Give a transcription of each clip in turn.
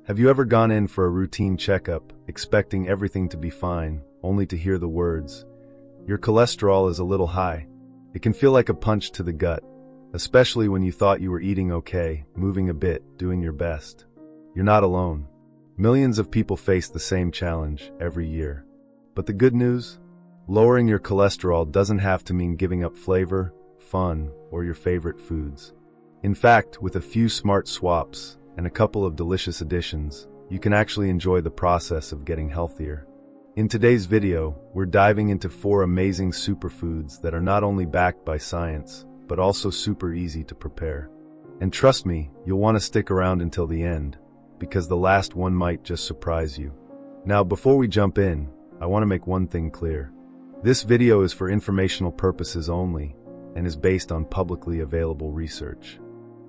Have you ever gone in for a routine checkup, expecting everything to be fine, only to hear the words, "Your cholesterol is a little high"? It can feel like a punch to the gut, especially when you thought you were eating okay, moving a bit, doing your best. You're not alone. Millions of people face the same challenge every year. But the good news? Lowering your cholesterol doesn't have to mean giving up flavor, fun, or your favorite foods. In fact, with a few smart swaps and a couple of delicious additions, you can actually enjoy the process of getting healthier. In today's video, we're diving into 4 amazing superfoods that are not only backed by science, but also super easy to prepare. And trust me, you'll want to stick around until the end, because the last one might just surprise you. Now, before we jump in, I want to make one thing clear. This video is for informational purposes only, and is based on publicly available research.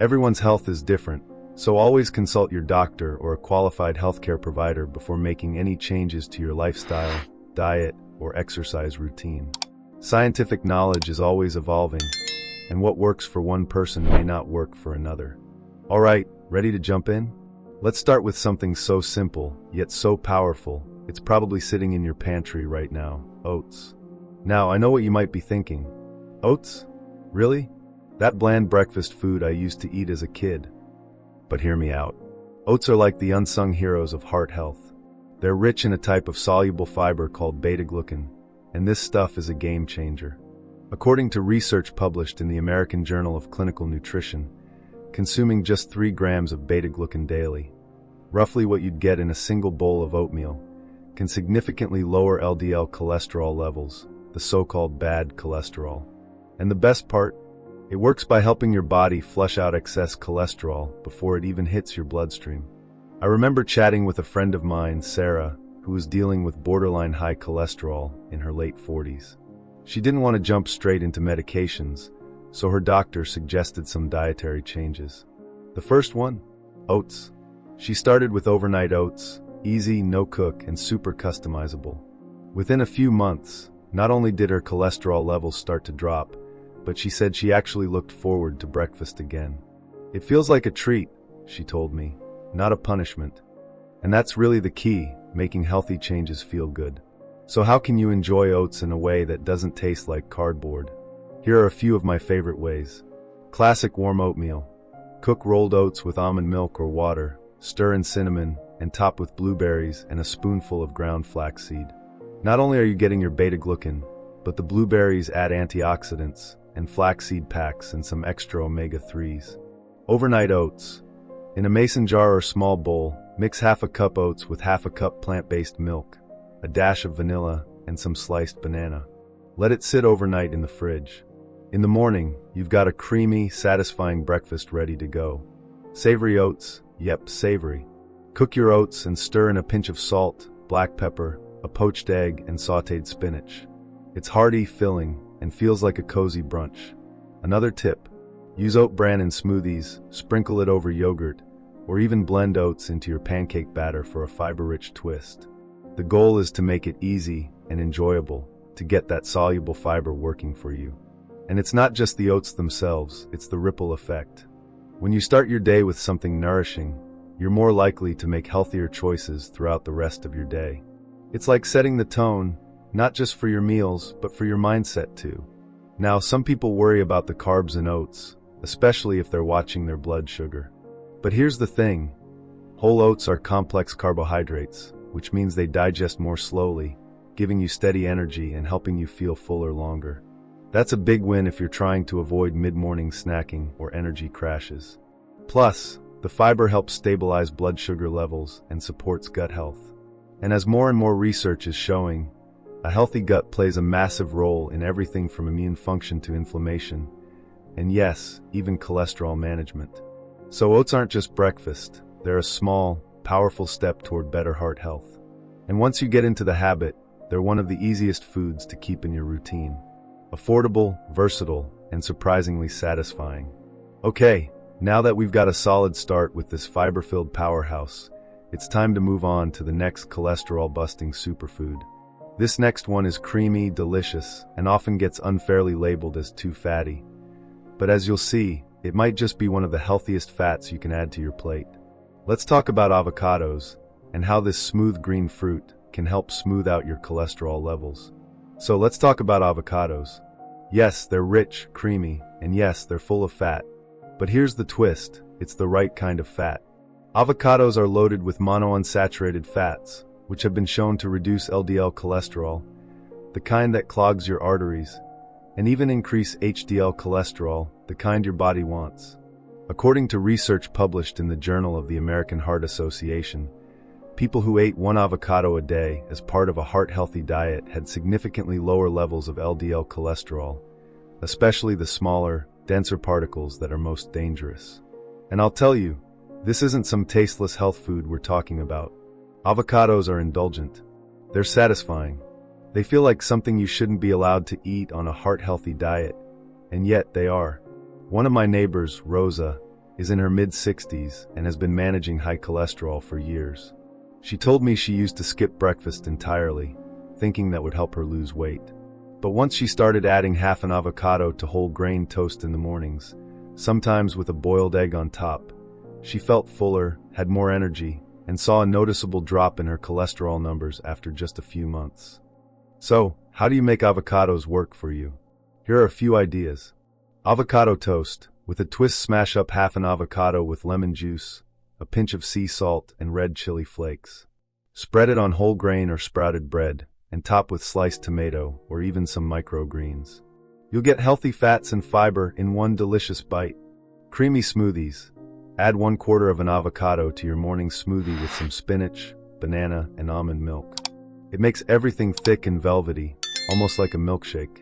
Everyone's health is different, so always consult your doctor or a qualified healthcare provider before making any changes to your lifestyle, diet, or exercise routine. Scientific knowledge is always evolving, and what works for one person may not work for another. Alright, ready to jump in? Let's start with something so simple, yet so powerful, it's probably sitting in your pantry right now: oats. Now, I know what you might be thinking. Oats? Really? That bland breakfast food I used to eat as a kid. But hear me out. Oats are like the unsung heroes of heart health. They're rich in a type of soluble fiber called beta-glucan, and this stuff is a game changer. According to research published in the American Journal of Clinical Nutrition, consuming just 3 grams of beta-glucan daily, roughly what you'd get in a single bowl of oatmeal, can significantly lower LDL cholesterol levels, the so-called bad cholesterol. And the best part? It works by helping your body flush out excess cholesterol before it even hits your bloodstream. I remember chatting with a friend of mine, Sarah, who was dealing with borderline high cholesterol in her late 40s. She didn't want to jump straight into medications, so her doctor suggested some dietary changes. The first one? Oats. She started with overnight oats, easy, no cook, and super customizable. Within a few months, not only did her cholesterol levels start to drop, but she said she actually looked forward to breakfast again. It feels like a treat, she told me, not a punishment. And that's really the key, making healthy changes feel good. So how can you enjoy oats in a way that doesn't taste like cardboard? Here are a few of my favorite ways. Classic warm oatmeal. Cook rolled oats with almond milk or water, stir in cinnamon, and top with blueberries and a spoonful of ground flaxseed. Not only are you getting your beta-glucan, but the blueberries add antioxidants, and flaxseed packs and some extra omega-3s. Overnight oats. In a mason jar or small bowl, mix half a cup oats with half a cup plant-based milk, a dash of vanilla, and some sliced banana. Let it sit overnight in the fridge. In the morning, you've got a creamy, satisfying breakfast ready to go. Savory oats. Yep, savory. Cook your oats and stir in a pinch of salt, black pepper, a poached egg, and sautéed spinach. It's hearty, filling, and feels like a cozy brunch. Another tip: use oat bran in smoothies, sprinkle it over yogurt, or even blend oats into your pancake batter for a fiber-rich twist. The goal is to make it easy and enjoyable, to get that soluble fiber working for you. And it's not just the oats themselves, it's the ripple effect. When you start your day with something nourishing, you're more likely to make healthier choices throughout the rest of your day. It's like setting the tone, not just for your meals, but for your mindset too. Now, some people worry about the carbs in oats, especially if they're watching their blood sugar. But here's the thing: whole oats are complex carbohydrates, which means they digest more slowly, giving you steady energy and helping you feel fuller longer. That's a big win if you're trying to avoid mid-morning snacking or energy crashes. Plus, the fiber helps stabilize blood sugar levels and supports gut health. And as more and more research is showing, a healthy gut plays a massive role in everything from immune function to inflammation, and yes, even cholesterol management. So oats aren't just breakfast, they're a small, powerful step toward better heart health. And once you get into the habit, they're one of the easiest foods to keep in your routine. Affordable, versatile, and surprisingly satisfying. Okay, now that we've got a solid start with this fiber-filled powerhouse, it's time to move on to the next cholesterol-busting superfood. This next one is creamy, delicious, and often gets unfairly labeled as too fatty. But as you'll see, it might just be one of the healthiest fats you can add to your plate. Let's talk about avocados and how this smooth green fruit can help smooth out your cholesterol levels. So let's talk about avocados. Yes, they're rich, creamy, and yes, they're full of fat. But here's the twist, it's the right kind of fat. Avocados are loaded with monounsaturated fats, which have been shown to reduce LDL cholesterol, the kind that clogs your arteries, and even increase HDL cholesterol, the kind your body wants. According to research published in the Journal of the American Heart Association, people who ate one avocado a day as part of a heart-healthy diet had significantly lower levels of LDL cholesterol, especially the smaller, denser particles that are most dangerous. And I'll tell you, this isn't some tasteless health food we're talking about. Avocados are indulgent. They're satisfying. They feel like something you shouldn't be allowed to eat on a heart-healthy diet, and yet they are. One of my neighbors, Rosa, is in her mid-60s and has been managing high cholesterol for years. She told me she used to skip breakfast entirely, thinking that would help her lose weight. But once she started adding half an avocado to whole grain toast in the mornings, sometimes with a boiled egg on top, she felt fuller, had more energy, and saw a noticeable drop in her cholesterol numbers after just a few months. So, how do you make avocados work for you? Here are a few ideas. Avocado toast. With a twist, smash up half an avocado with lemon juice, a pinch of sea salt, and red chili flakes. Spread it on whole grain or sprouted bread, and top with sliced tomato or even some microgreens. You'll get healthy fats and fiber in one delicious bite. Creamy smoothies. Add 1/4 of an avocado to your morning smoothie with some spinach, banana, and almond milk. It makes everything thick and velvety, almost like a milkshake.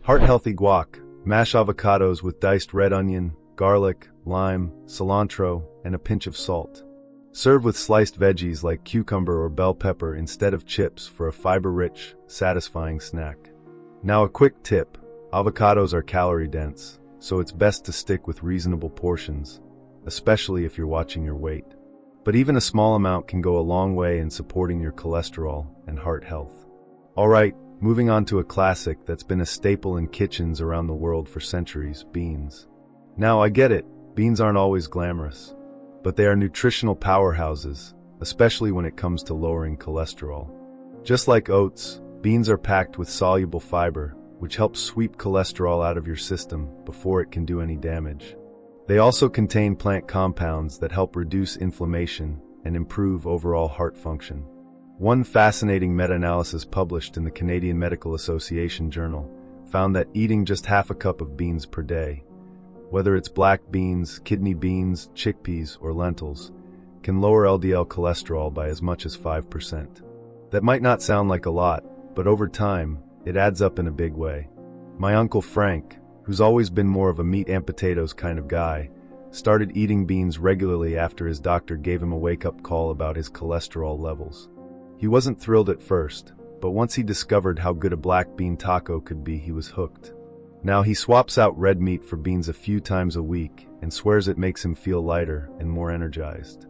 Heart-healthy guac. Mash avocados with diced red onion, garlic, lime, cilantro, and a pinch of salt. Serve with sliced veggies like cucumber or bell pepper instead of chips for a fiber-rich, satisfying snack. Now a quick tip, avocados are calorie-dense, so it's best to stick with reasonable portions, especially if you're watching your weight. But even a small amount can go a long way in supporting your cholesterol and heart health. Alright, moving on to a classic that's been a staple in kitchens around the world for centuries, beans. Now I get it, beans aren't always glamorous, but they are nutritional powerhouses, especially when it comes to lowering cholesterol. Just like oats, beans are packed with soluble fiber, which helps sweep cholesterol out of your system before it can do any damage. They also contain plant compounds that help reduce inflammation and improve overall heart function. One fascinating meta-analysis published in the Canadian Medical Association Journal found that eating just half a cup of beans per day, whether it's black beans, kidney beans, chickpeas, or lentils, can lower LDL cholesterol by as much as 5%. That might not sound like a lot, but over time, it adds up in a big way. My uncle Frank, who's always been more of a meat and potatoes kind of guy, started eating beans regularly after his doctor gave him a wake-up call about his cholesterol levels. He wasn't thrilled at first, but once he discovered how good a black bean taco could be, he was hooked. Now he swaps out red meat for beans a few times a week and swears it makes him feel lighter and more energized.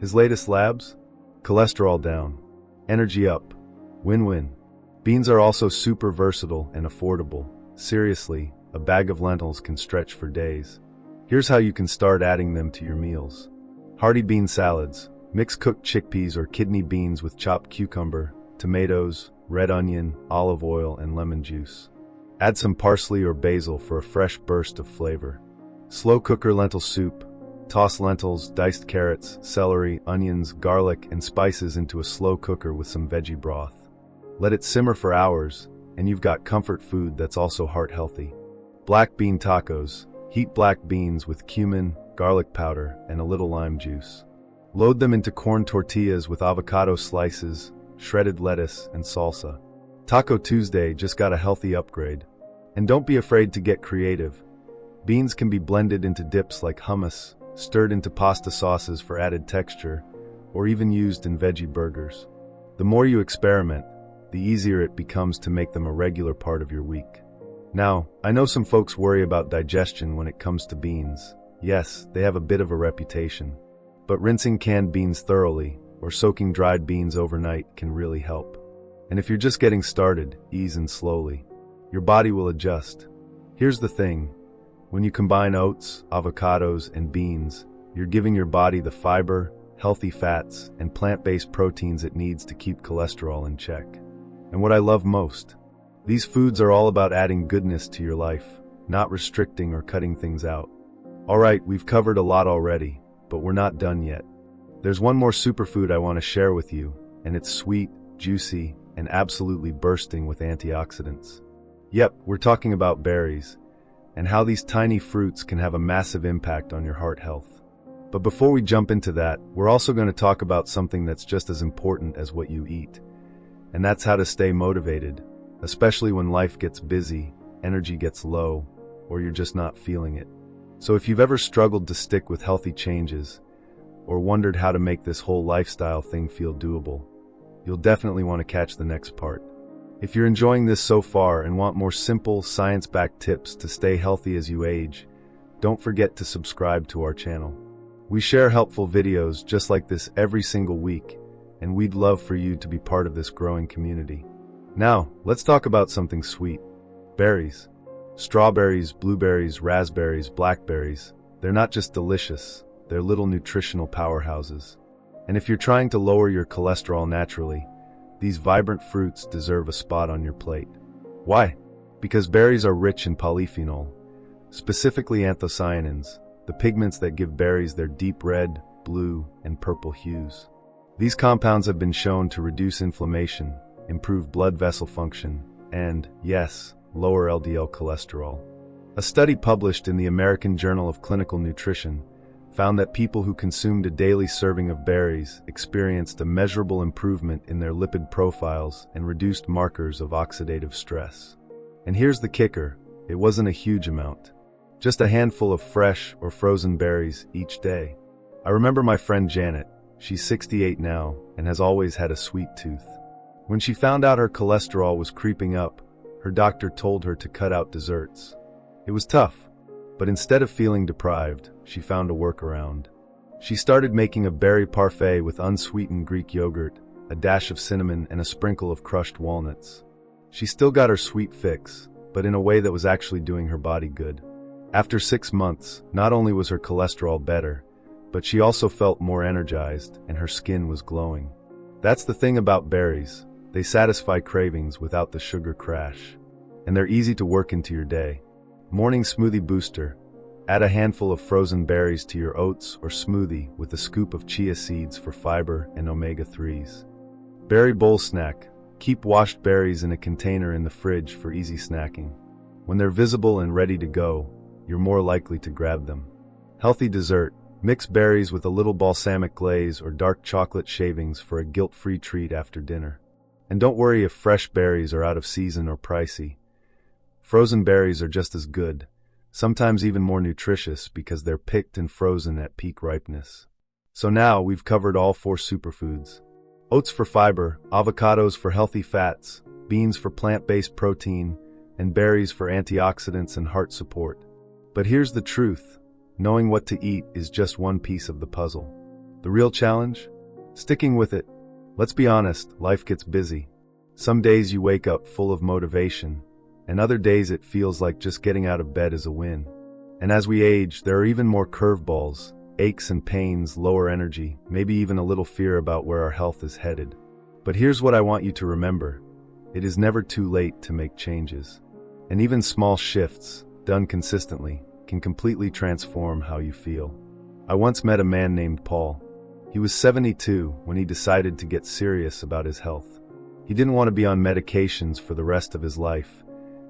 His latest labs? Cholesterol down. Energy up. Win-win. Beans are also super versatile and affordable. Seriously, a bag of lentils can stretch for days. Here's how you can start adding them to your meals. Hearty bean salads. Mix cooked chickpeas or kidney beans with chopped cucumber, tomatoes, red onion, olive oil, and lemon juice. Add some parsley or basil for a fresh burst of flavor. Slow cooker lentil soup. Toss lentils, diced carrots, celery, onions, garlic, and spices into a slow cooker with some veggie broth. Let it simmer for hours, and you've got comfort food that's also heart-healthy. Black bean tacos. Heat black beans with cumin, garlic powder, and a little lime juice. Load them into corn tortillas with avocado slices, shredded lettuce, and salsa. Taco Tuesday just got a healthy upgrade. And don't be afraid to get creative. Beans can be blended into dips like hummus, stirred into pasta sauces for added texture, or even used in veggie burgers. The more you experiment, the easier it becomes to make them a regular part of your week. Now, I know some folks worry about digestion when it comes to beans. Yes, they have a bit of a reputation. But rinsing canned beans thoroughly, or soaking dried beans overnight can really help. And if you're just getting started, ease in slowly. Your body will adjust. Here's the thing. When you combine oats, avocados, and beans, you're giving your body the fiber, healthy fats, and plant-based proteins it needs to keep cholesterol in check. And what I love most, these foods are all about adding goodness to your life, not restricting or cutting things out. Alright, we've covered a lot already, but we're not done yet. There's one more superfood I want to share with you, and it's sweet, juicy, and absolutely bursting with antioxidants. Yep, we're talking about berries, and how these tiny fruits can have a massive impact on your heart health. But before we jump into that, we're also going to talk about something that's just as important as what you eat, and that's how to stay motivated, especially when life gets busy, energy gets low, or you're just not feeling it. So if you've ever struggled to stick with healthy changes, or wondered how to make this whole lifestyle thing feel doable, you'll definitely want to catch the next part. If you're enjoying this so far and want more simple, science-backed tips to stay healthy as you age, don't forget to subscribe to our channel. We share helpful videos just like this every single week, and we'd love for you to be part of this growing community. Now, let's talk about something sweet. Berries. Strawberries, blueberries, raspberries, blackberries, they're not just delicious, they're little nutritional powerhouses. And if you're trying to lower your cholesterol naturally, these vibrant fruits deserve a spot on your plate. Why? Because berries are rich in polyphenol, specifically anthocyanins, the pigments that give berries their deep red, blue, and purple hues. These compounds have been shown to reduce inflammation, improve blood vessel function, and, yes, lower LDL cholesterol. A study published in the American Journal of Clinical Nutrition found that people who consumed a daily serving of berries experienced a measurable improvement in their lipid profiles and reduced markers of oxidative stress. And here's the kicker, it wasn't a huge amount. Just a handful of fresh or frozen berries each day. I remember my friend Janet, she's 68 now and has always had a sweet tooth. When she found out her cholesterol was creeping up, her doctor told her to cut out desserts. It was tough, but instead of feeling deprived, she found a workaround. She started making a berry parfait with unsweetened Greek yogurt, a dash of cinnamon, and a sprinkle of crushed walnuts. She still got her sweet fix, but in a way that was actually doing her body good. After 6 months, not only was her cholesterol better, but she also felt more energized and her skin was glowing. That's the thing about berries. They satisfy cravings without the sugar crash. And they're easy to work into your day. Morning smoothie booster. Add a handful of frozen berries to your oats or smoothie with a scoop of chia seeds for fiber and omega-3s. Berry bowl snack. Keep washed berries in a container in the fridge for easy snacking. When they're visible and ready to go, you're more likely to grab them. Healthy dessert. Mix berries with a little balsamic glaze or dark chocolate shavings for a guilt-free treat after dinner. And don't worry if fresh berries are out of season or pricey. Frozen berries are just as good, sometimes even more nutritious because they're picked and frozen at peak ripeness. So now we've covered all 4 superfoods. Oats for fiber, avocados for healthy fats, beans for plant-based protein, and berries for antioxidants and heart support. But here's the truth. Knowing what to eat is just one piece of the puzzle. The real challenge? Sticking with it. Let's be honest, life gets busy. Some days you wake up full of motivation, and other days it feels like just getting out of bed is a win. And as we age, there are even more curveballs, aches and pains, lower energy, maybe even a little fear about where our health is headed. But here's what I want you to remember. It is never too late to make changes. And even small shifts, done consistently, can completely transform how you feel. I once met a man named Paul. He was 72 when he decided to get serious about his health. He didn't want to be on medications for the rest of his life,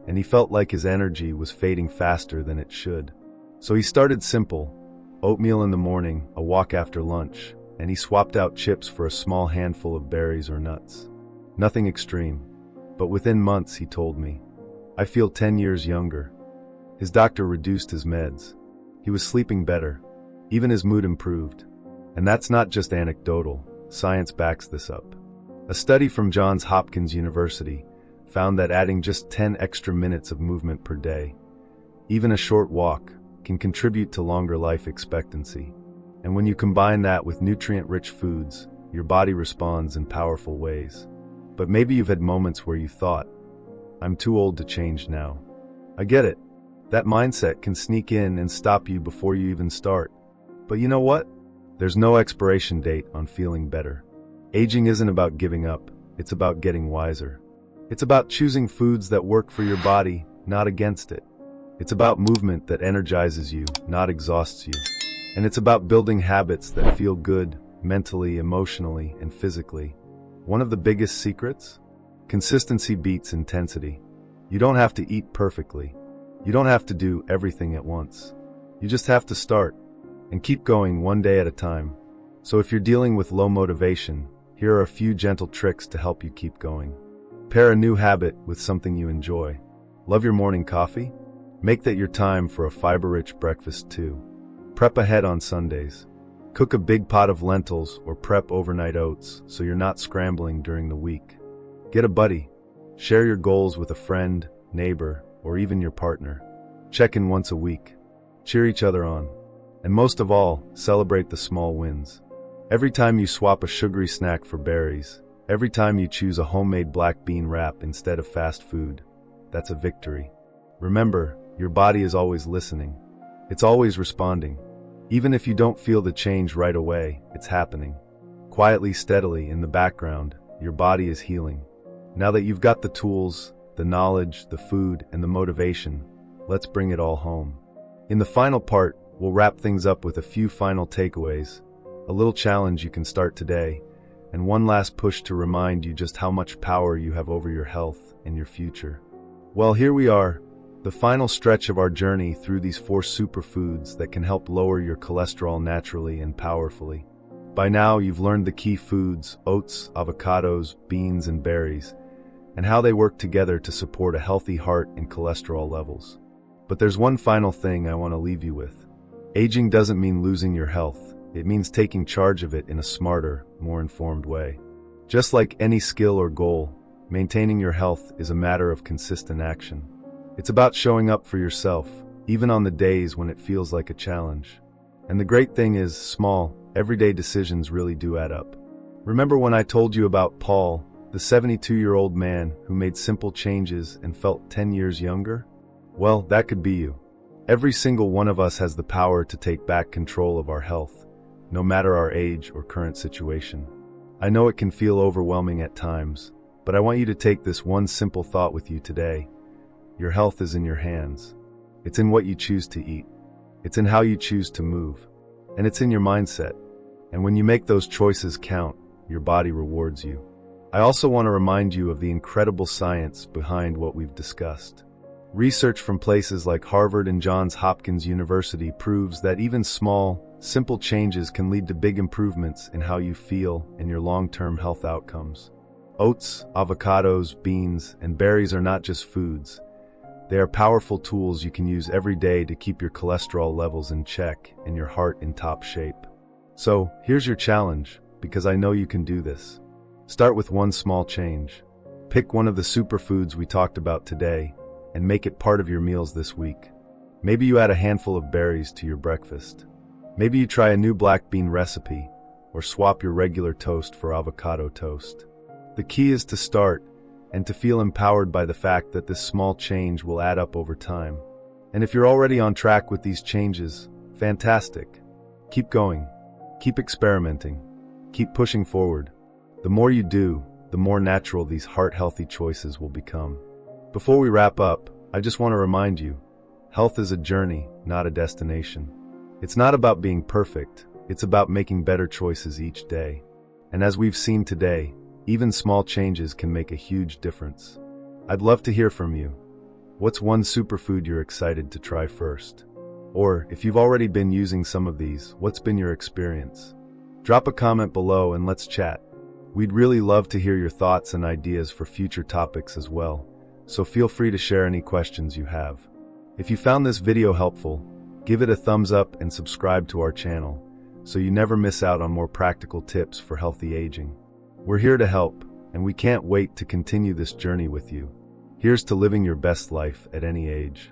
and he felt like his energy was fading faster than it should. So he started simple, oatmeal in the morning, a walk after lunch, and he swapped out chips for a small handful of berries or nuts. Nothing extreme, but within months he told me, "I feel 10 years younger." His doctor reduced his meds. He was sleeping better. Even his mood improved. And that's not just anecdotal, science backs this up. A study from Johns Hopkins University found that adding just 10 extra minutes of movement per day, even a short walk, can contribute to longer life expectancy. And when you combine that with nutrient-rich foods, your body responds in powerful ways. But maybe you've had moments where you thought, "I'm too old to change now." I get it. That mindset can sneak in and stop you before you even start. But you know what? There's no expiration date on feeling better. Aging isn't about giving up, it's about getting wiser. It's about choosing foods that work for your body, not against it. It's about movement that energizes you, not exhausts you. And it's about building habits that feel good, mentally, emotionally, and physically. One of the biggest secrets? Consistency beats intensity. You don't have to eat perfectly. You don't have to do everything at once. You just have to start and keep going one day at a time. So if you're dealing with low motivation, here are a few gentle tricks to help you keep going. Pair a new habit with something you enjoy. Love your morning coffee? Make that your time for a fiber-rich breakfast too. Prep ahead on Sundays. Cook a big pot of lentils or prep overnight oats so you're not scrambling during the week. Get a buddy. Share your goals with a friend, neighbor, or even your partner. Check in once a week. Cheer each other on. And most of all, celebrate the small wins. Every time you swap a sugary snack for berries, every time you choose a homemade black bean wrap instead of fast food, that's a victory. Remember, your body is always listening. It's always responding. Even if you don't feel the change right away, it's happening. Quietly, steadily, in the background, your body is healing. Now that you've got the tools, the knowledge, the food, and the motivation, let's bring it all home. In the final part, we'll wrap things up with a few final takeaways, a little challenge you can start today, and one last push to remind you just how much power you have over your health and your future. Well, here we are, the final stretch of our journey through these 4 superfoods that can help lower your cholesterol naturally and powerfully. By now, you've learned the key foods, oats, avocados, beans, and berries, and how they work together to support a healthy heart and cholesterol levels. But there's one final thing I want to leave you with. Aging doesn't mean losing your health. It means taking charge of it in a smarter, more informed way. Just like any skill or goal, maintaining your health is a matter of consistent action. It's about showing up for yourself, even on the days when it feels like a challenge. And the great thing is, small, everyday decisions really do add up. Remember when I told you about Paul, the 72-year-old man who made simple changes and felt 10 years younger? Well, that could be you. Every single one of us has the power to take back control of our health, no matter our age or current situation. I know it can feel overwhelming at times, but I want you to take this one simple thought with you today. Your health is in your hands. It's in what you choose to eat. It's in how you choose to move. And it's in your mindset. And when you make those choices count, your body rewards you. I also want to remind you of the incredible science behind what we've discussed. Research from places like Harvard and Johns Hopkins University proves that even small, simple changes can lead to big improvements in how you feel and your long-term health outcomes. Oats, avocados, beans, and berries are not just foods. They are powerful tools you can use every day to keep your cholesterol levels in check and your heart in top shape. So, here's your challenge, because I know you can do this. Start with one small change. Pick one of the superfoods we talked about today and make it part of your meals this week. Maybe you add a handful of berries to your breakfast. Maybe you try a new black bean recipe, or swap your regular toast for avocado toast. The key is to start and to feel empowered by the fact that this small change will add up over time. And if you're already on track with these changes, fantastic. Keep going. Keep experimenting. Keep pushing forward. The more you do, the more natural these heart-healthy choices will become. Before we wrap up, I just want to remind you, health is a journey, not a destination. It's not about being perfect, it's about making better choices each day. And as we've seen today, even small changes can make a huge difference. I'd love to hear from you. What's one superfood you're excited to try first? Or, if you've already been using some of these, what's been your experience? Drop a comment below and let's chat. We'd really love to hear your thoughts and ideas for future topics as well, so feel free to share any questions you have. If you found this video helpful, give it a thumbs up and subscribe to our channel, so you never miss out on more practical tips for healthy aging. We're here to help, and we can't wait to continue this journey with you. Here's to living your best life at any age.